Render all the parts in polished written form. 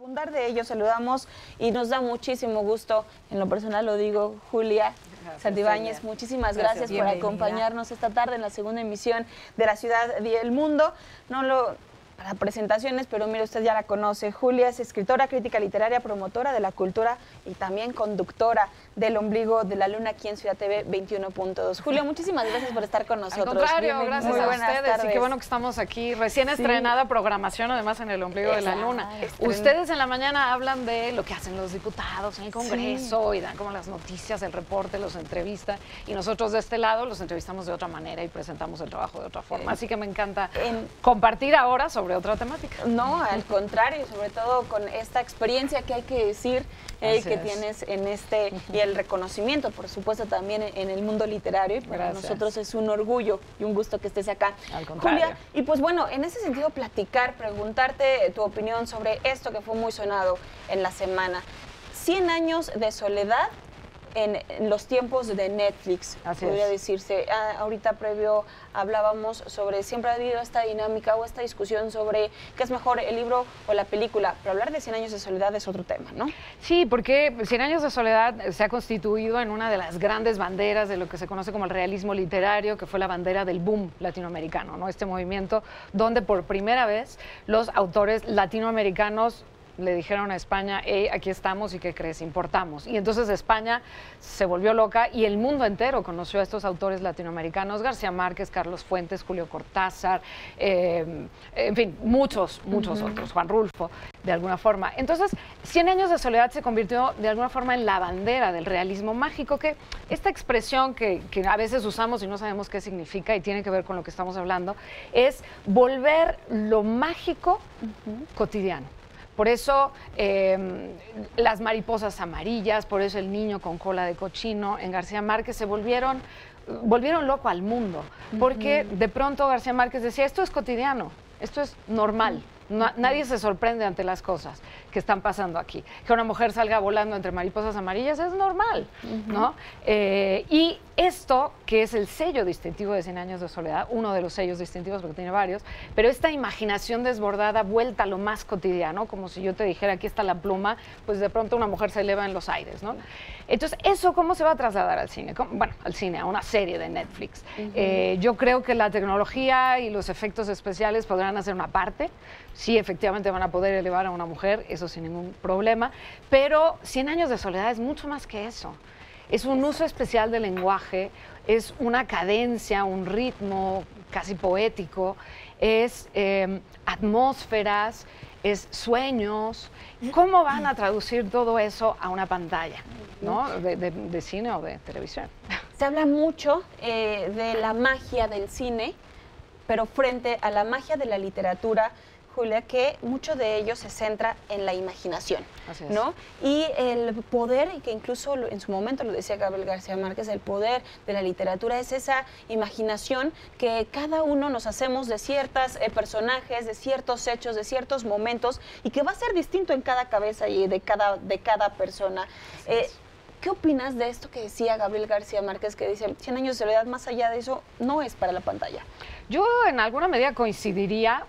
Abundar de ello, saludamos y nos da muchísimo gusto, en lo personal lo digo, Julia Santibáñez, muchísimas gracias por acompañarnos esta tarde en la segunda emisión de La Ciudad y el Mundo. Para presentaciones, pero mire, usted ya la conoce. Julia es escritora, crítica literaria, promotora de la cultura y también conductora del Ombligo de la Luna aquí en Ciudad TV 21.2. Julia, muchísimas gracias por estar con nosotros. Al contrario, gracias a ustedes. Tardes. Y qué bueno que estamos aquí. Recién estrenada programación, además, en el Ombligo de la Luna. Ustedes en la mañana hablan de lo que hacen los diputados en el Congreso y dan como las noticias, el reporte, los entrevistan. Y nosotros de este lado los entrevistamos de otra manera y presentamos el trabajo de otra forma. Así que me encanta compartir ahora sobre otra temática. No, al contrario, sobre todo con esta experiencia que hay que decir que tienes en y el reconocimiento, por supuesto, también en el mundo literario. Y para nosotros es un orgullo y un gusto que estés acá. Al contrario. Julia, y pues bueno, en ese sentido preguntarte tu opinión sobre esto que fue muy sonado en la semana. 100 años de soledad en los tiempos de Netflix, podría decirse. Ahorita previo hablábamos sobre, siempre ha habido esta dinámica o esta discusión sobre qué es mejor, el libro o la película, pero hablar de 100 años de soledad es otro tema, ¿no? Sí, porque 100 años de soledad se ha constituido en una de las grandes banderas de lo que se conoce como el realismo literario, que fue la bandera del boom latinoamericano, ¿no? Este movimiento donde por primera vez los autores latinoamericanos le dijeron a España, hey, aquí estamos y ¿qué crees? Importamos. Y entonces España se volvió loca y el mundo entero conoció a estos autores latinoamericanos, García Márquez, Carlos Fuentes, Julio Cortázar, en fin, muchos otros, Juan Rulfo, de alguna forma. Entonces, 100 años de soledad se convirtió de alguna forma en la bandera del realismo mágico, que esta expresión que a veces usamos y no sabemos qué significa y tiene que ver con lo que estamos hablando, es volver lo mágico cotidiano. Por eso las mariposas amarillas, por eso el niño con cola de cochino en García Márquez se volvieron loco al mundo, porque de pronto García Márquez decía, esto es cotidiano, esto es normal. Nadie se sorprende ante las cosas que están pasando aquí. Que una mujer salga volando entre mariposas amarillas es normal, ¿no? Y esto, que es el sello distintivo de 100 años de soledad, uno de los sellos distintivos porque tiene varios, pero esta imaginación desbordada vuelta a lo más cotidiano, como si yo te dijera, aquí está la pluma, pues de pronto una mujer se eleva en los aires, ¿no? Entonces, ¿eso cómo se va a trasladar al cine? Bueno, al cine, a una serie de Netflix. Yo creo que la tecnología y los efectos especiales podrán hacer una parte. Sí, efectivamente van a poder elevar a una mujer, eso sin ningún problema, pero 100 años de soledad es mucho más que eso. Es un uso especial del lenguaje, es una cadencia, un ritmo casi poético, es atmósferas, es sueños. ¿Cómo van a traducir todo eso a una pantalla, ¿no? de cine o de televisión? Se habla mucho de la magia del cine, pero frente a la magia de la literatura, Julia, que mucho de ello se centra en la imaginación, ¿no? Y el poder, y que incluso en su momento lo decía Gabriel García Márquez, el poder de la literatura es esa imaginación que cada uno nos hacemos de ciertos personajes, de ciertos hechos, de ciertos momentos, y que va a ser distinto en cada cabeza y de cada persona. ¿Qué opinas de esto que decía Gabriel García Márquez, que dice 100 años de soledad, más allá de eso, no es para la pantalla? Yo en alguna medida coincidiría.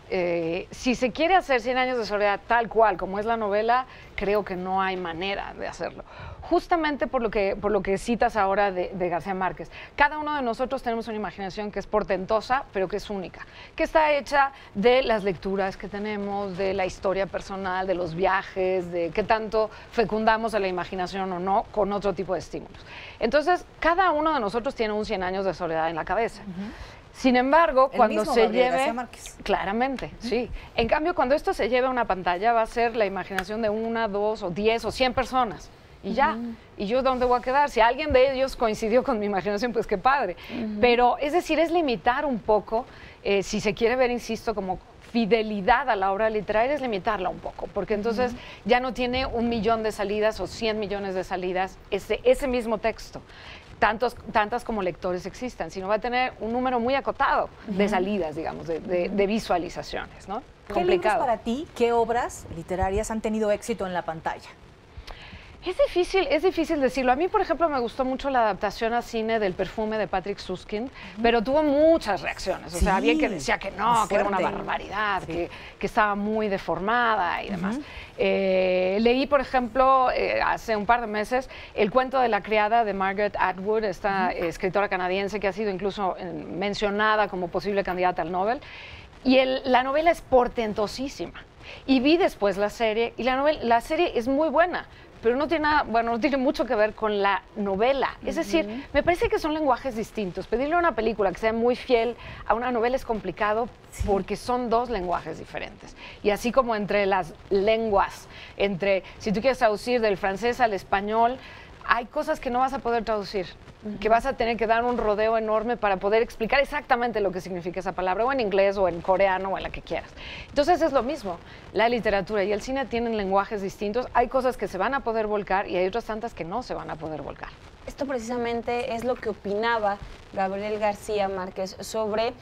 Si se quiere hacer 100 años de soledad tal cual como es la novela, creo que no hay manera de hacerlo. Justamente por lo que citas ahora de García Márquez. Cada uno de nosotros tenemos una imaginación que es portentosa, pero que es única, que está hecha de las lecturas que tenemos, de la historia personal, de los viajes, de qué tanto fecundamos a la imaginación o no con otro tipo de estímulos. Entonces, cada uno de nosotros tiene un 100 años de soledad en la cabeza. Sin embargo, cuando se lleve... Claramente, sí. En cambio, cuando esto se lleve a una pantalla, va a ser la imaginación de 1, 2 o 10 o 100 personas. Y ya. ¿Y yo dónde voy a quedar? Si alguien de ellos coincidió con mi imaginación, pues qué padre. Pero, es decir, es limitar un poco, si se quiere ver, insisto, como fidelidad a la obra literaria, es limitarla un poco, porque entonces ya no tiene 1 millón de salidas o 100 millones de salidas ese mismo texto. Tantas como lectores existan, sino va a tener un número muy acotado de salidas, digamos, de visualizaciones, ¿no? ¿Qué libros para ti, qué obras literarias han tenido éxito en la pantalla? Es difícil decirlo. A mí, por ejemplo, me gustó mucho la adaptación a cine del Perfume de Patrick Süskind, pero tuvo muchas reacciones. O sea, había que decía que no, que era una barbaridad, que estaba muy deformada y demás. Leí, por ejemplo, hace un par de meses, El cuento de la criada de Margaret Atwood, esta escritora canadiense que ha sido incluso mencionada como posible candidata al Nobel. Y la novela es portentosísima. Y vi después la serie, y la serie es muy buena, pero no tiene nada, no tiene mucho que ver con la novela. Es decir, me parece que son lenguajes distintos. Pedirle a una película que sea muy fiel a una novela es complicado porque son dos lenguajes diferentes. Y así como entre las lenguas, si tú quieres traducir del francés al español, hay cosas que no vas a poder traducir, que vas a tener que dar un rodeo enorme para poder explicar exactamente lo que significa esa palabra, o en inglés, o en coreano, o en la que quieras. Entonces es lo mismo, la literatura y el cine tienen lenguajes distintos, hay cosas que se van a poder volcar y hay otras tantas que no se van a poder volcar. Esto precisamente es lo que opinaba Gabriel García Márquez sobre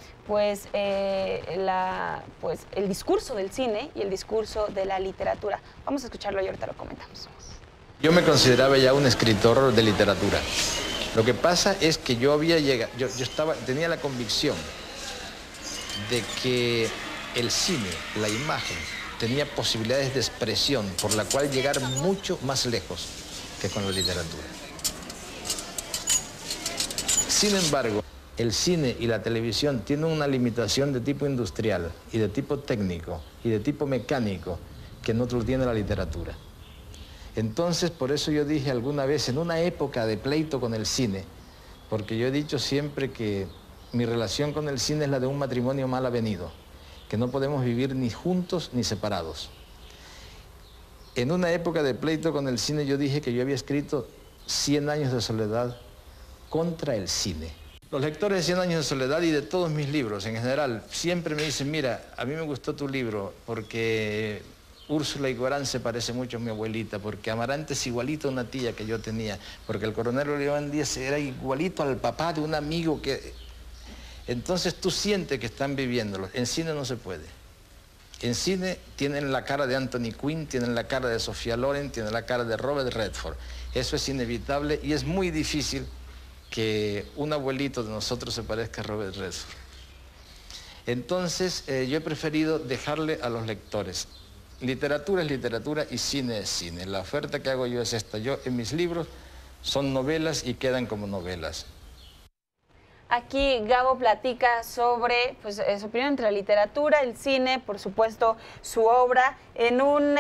el discurso del cine y el discurso de la literatura. Vamos a escucharlo y ahorita lo comentamos. Yo me consideraba ya un escritor de literatura. Lo que pasa es que yo había llegado, tenía la convicción de que el cine, la imagen, tenía posibilidades de expresión por la cual llegar mucho más lejos que con la literatura. Sin embargo, el cine y la televisión tienen una limitación de tipo industrial y de tipo técnico y de tipo mecánico que no lo tiene la literatura. Entonces, por eso yo dije alguna vez, en una época de pleito con el cine, porque yo he dicho siempre que mi relación con el cine es la de un matrimonio mal avenido, que no podemos vivir ni juntos ni separados. En una época de pleito con el cine yo dije que yo había escrito 100 años de soledad contra el cine. Los lectores de 100 años de soledad y de todos mis libros en general siempre me dicen, mira, a mí me gustó tu libro porque Úrsula Iguarán se parece mucho a mi abuelita, porque Amarante es igualito a una tía que yo tenía, porque el coronel Oliván Díaz era igualito al papá de un amigo que... Entonces tú sientes que están viviéndolo. En cine no se puede. En cine tienen la cara de Anthony Quinn, tienen la cara de Sofía Loren, tienen la cara de Robert Redford. Eso es inevitable y es muy difícil que un abuelito de nosotros se parezca a Robert Redford. Entonces yo he preferido dejarle a los lectores. Literatura es literatura y cine es cine. La oferta que hago yo es esta. Yo en mis libros son novelas y quedan como novelas. Aquí Gabo platica sobre su opinión entre la literatura, el cine, por supuesto su obra, en un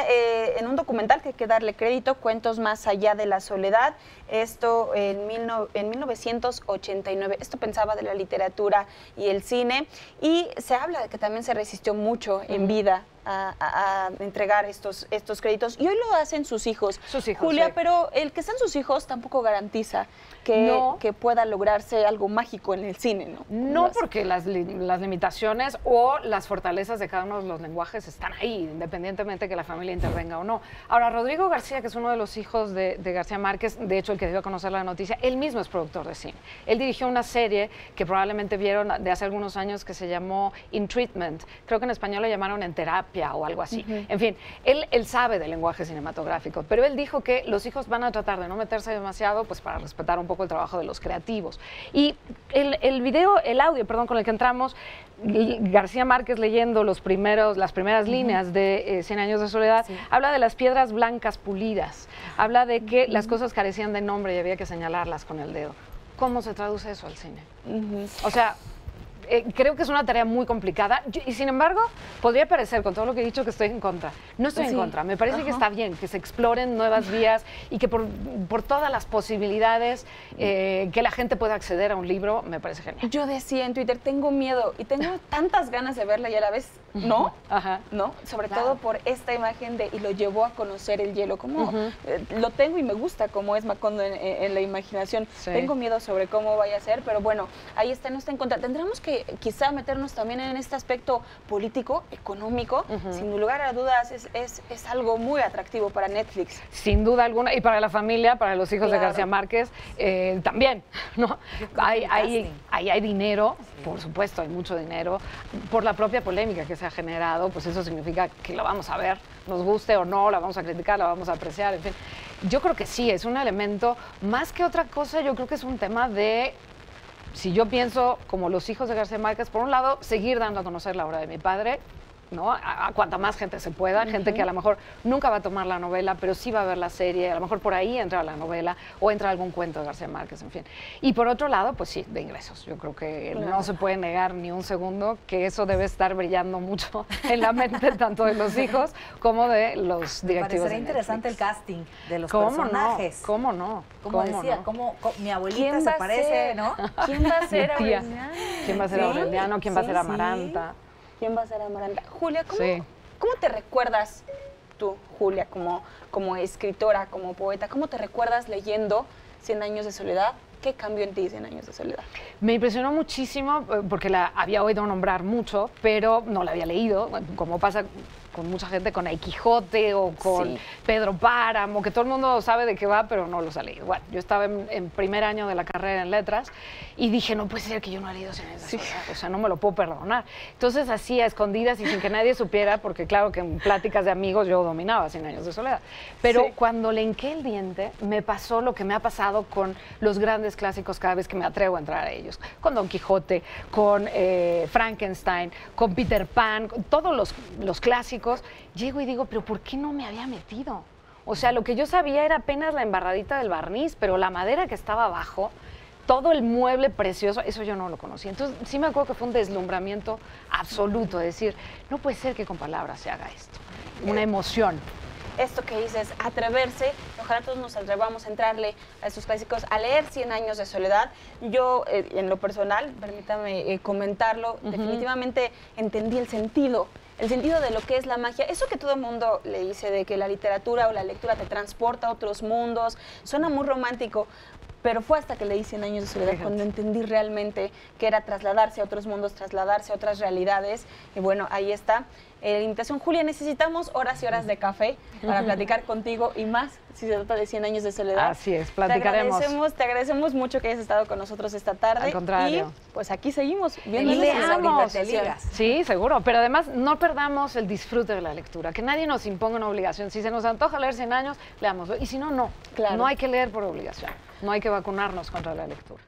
documental que hay que darle crédito, Cuentos más allá de la soledad, esto en 1989. Esto pensaba de la literatura y el cine, y se habla de que también se resistió mucho en vida a entregar estos créditos, y hoy lo hacen sus hijos. Julia, sí. Pero el que sean sus hijos tampoco garantiza que pueda lograrse algo mágico en el cine, ¿no? No, porque las limitaciones o las fortalezas de cada uno de los lenguajes están ahí, independientemente que la familia intervenga o no. Ahora, Rodrigo García, que es uno de los hijos de García Márquez, de hecho el que dio a conocer la noticia, él mismo es productor de cine. Él dirigió una serie que probablemente vieron de hace algunos años que se llamó In Treatment, creo que en español le llamaron En Terapia o algo así. En fin, él sabe del lenguaje cinematográfico, pero él dijo que los hijos van a tratar de no meterse demasiado, pues para respetar un poco el trabajo de los creativos. Y el audio con el que entramos, García Márquez leyendo las primeras líneas de 100 años de soledad, habla de las piedras blancas pulidas, habla de que las cosas carecían de nombre y había que señalarlas con el dedo. ¿Cómo se traduce eso al cine? O sea, creo que es una tarea muy complicada y sin embargo podría parecer, con todo lo que he dicho, que estoy en contra. No estoy en contra, me parece que está bien que se exploren nuevas vías y que por todas las posibilidades que la gente pueda acceder a un libro, me parece genial. Yo decía en Twitter, tengo miedo y tengo tantas ganas de verla y a la vez no, ¿no? Sobre todo por esta imagen de y lo llevó a conocer el hielo, como lo tengo y me gusta cómo es Macondo en la imaginación. Tengo miedo sobre cómo vaya a ser, pero bueno, ahí está, no está en contra. Tendremos que quizá meternos también en este aspecto político, económico. Sin lugar a dudas es algo muy atractivo para Netflix. Sin duda alguna, y para la familia, para los hijos de García Márquez, también, ¿no? Hay dinero, por supuesto, hay mucho dinero, por la propia polémica que se ha generado, pues eso significa que lo vamos a ver, nos guste o no, la vamos a criticar, la vamos a apreciar, en fin. yo creo que sí, es un elemento, más que otra cosa, yo creo que es un tema de, si yo pienso como los hijos de García Márquez, por un lado, seguir dando a conocer la obra de mi padre, ¿no? A cuanta más gente se pueda, gente que a lo mejor nunca va a tomar la novela, pero sí va a ver la serie, a lo mejor por ahí entra la novela o entra algún cuento de García Márquez, en fin. Y por otro lado, pues sí, de ingresos. Yo creo que no se puede negar ni un segundo que eso debe estar brillando mucho en la mente tanto de los hijos como de los directivos. Parecería interesante el casting de los ¿Cómo personajes. No? ¿Cómo no? Como decía, mi abuelita se parece, ¿no? ¿Quién va a ser Aureliano? ¿Quién va a ser Aureliano? ¿Quién va a ser Amaranta? ¿Quién va a ser Amaranta? Julia, ¿cómo te recuerdas tú, Julia, como escritora, como poeta? ¿Cómo te recuerdas leyendo 100 años de soledad? ¿Qué cambió en ti 100 años de soledad? Me impresionó muchísimo porque la había oído nombrar mucho, pero no la había leído, como pasa con mucha gente con El Quijote o con Pedro Páramo, que todo el mundo sabe de qué va, pero no los ha leído. Bueno, yo estaba en primer año de la carrera en letras y dije, no puede ser que yo no haya leído 100 años de soledad, o sea, no me lo puedo perdonar. Entonces, así a escondidas y sin que nadie supiera, porque claro que en pláticas de amigos yo dominaba 100 años de soledad, pero cuando le hinqué el diente, me pasó lo que me ha pasado con los grandes clásicos cada vez que me atrevo a entrar a ellos, con Don Quijote, con Frankenstein, con Peter Pan, con todos los clásicos. Llego y digo, pero ¿por qué no me había metido? O sea, lo que yo sabía era apenas la embarradita del barniz, pero la madera que estaba abajo, todo el mueble precioso, eso yo no lo conocía. Entonces, sí me acuerdo que fue un deslumbramiento absoluto, de decir, no puede ser que con palabras se haga esto. Una emoción. Esto que dices, atreverse, ojalá todos nos atrevamos a entrarle a estos clásicos, a leer 100 años de soledad. Yo, en lo personal, permítame comentarlo, definitivamente entendí el sentido de lo que es la magia. Eso que todo el mundo le dice de que la literatura o la lectura te transporta a otros mundos, suena muy romántico, pero fue hasta que leí 100 años de soledad cuando entendí realmente que era trasladarse a otros mundos, trasladarse a otras realidades. Y bueno, ahí está la invitación. Julia, necesitamos horas y horas de café para platicar contigo y más si se trata de 100 años de soledad. Así es, platicaremos. Te agradecemos mucho que hayas estado con nosotros esta tarde. Al contrario. Y pues aquí seguimos viendo leamos. Sí, seguro, pero además no perdamos el disfrute de la lectura, que nadie nos imponga una obligación. Si se nos antoja leer 100 años, leámoslo. Y si no, no. Claro. No hay que leer por obligación. No hay que vacunarnos contra la lectura.